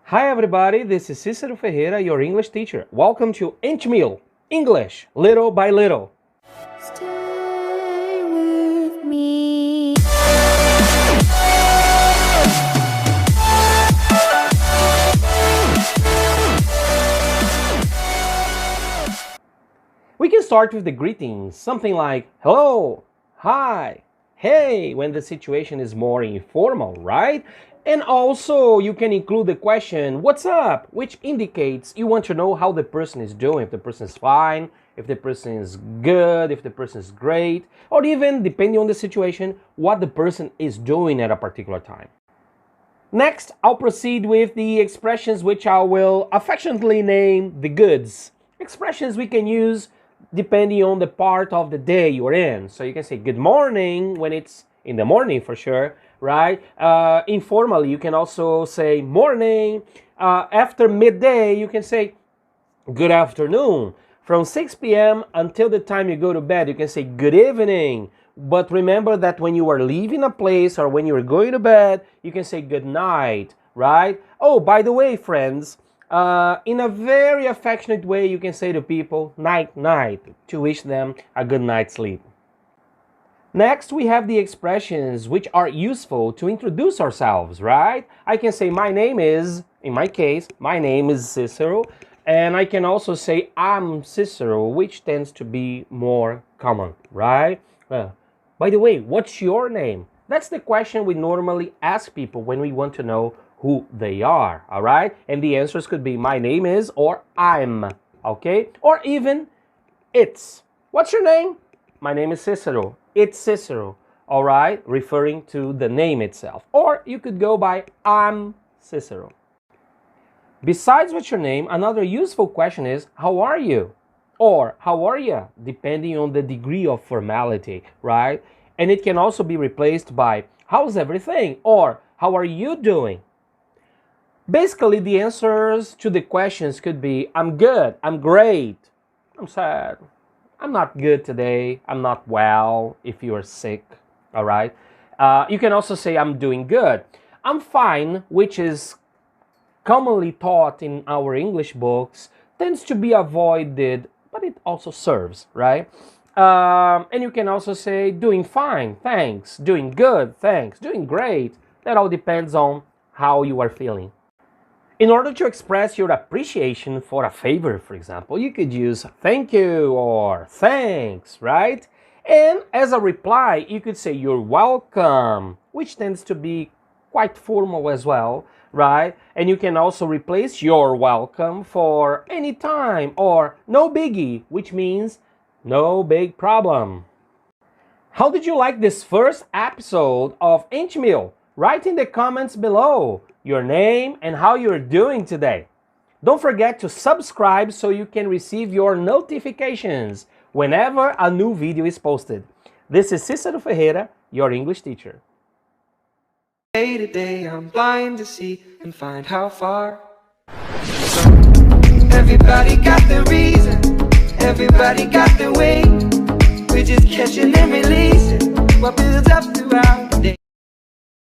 Hi everybody, this is Cícero Ferreira, your English teacher. Welcome to Inchmeal, English, little by little. Stay with me. We can start with the greetings, something like hello, hi, hey, when the situation is more informal, right? And also you can include the question, what's up? Which indicates you want to know how the person is doing, if the person is fine, if the person is good, if the person is great, or even, depending on the situation, what the person is doing at a particular time. Next, I'll proceed with the expressions which I will affectionately name the goods. Expressions we can use depending on the part of the day you're in. So you can say good morning when it's in the morning for sure, right? Informally, you can also say morning. After midday, you can say good afternoon. From 6 p.m. until the time you go to bed, you can say good evening. But remember that when you are leaving a place or when you're going to bed, you can say good night, right? Oh, by the way, friends, in a very affectionate way, you can say to people, night, night, to wish them a good night's sleep. Next, we have the expressions which are useful to introduce ourselves, right? I can say my name is, in my case, my name is Cícero, and I can also say I'm Cícero, which tends to be more common, right? By the way, what's your name? That's the question we normally ask people when we want to know who they are, all right? And the answers could be my name is or I'm, okay? Or even it's. What's your name? My name is Cícero. It's Cícero, all right? Referring to the name itself. Or you could go by I'm Cícero. Besides what's your name, another useful question is how are you? Or how are you? Depending on the degree of formality, right? And it can also be replaced by how's everything? Or how are you doing? Basically, the answers to the questions could be I'm good, I'm great, I'm sad, I'm not good today, I'm not well if you are sick, all right? You can also say I'm doing good. I'm fine, which is commonly taught in our English books, tends to be avoided, but it also serves, right? And you can also say doing fine, thanks, doing good, thanks, doing great. That all depends on how you are feeling. In order to express your appreciation for a favor, for example, you could use thank you or thanks, right? And as a reply, you could say you're welcome, which tends to be quite formal as well, right? And you can also replace you're welcome for any time or no biggie, which means no big problem. How did you like this first episode of Inchmeal? Write in the comments below your name and how you're doing today. Don't forget to subscribe so you can receive your notifications whenever a new video is posted. This is Cícero Ferreira, your English teacher. Day to day, I'm blind to see and find how far. Everybody got their reason, everybody got their way. We're just catching and releasing what builds up throughout.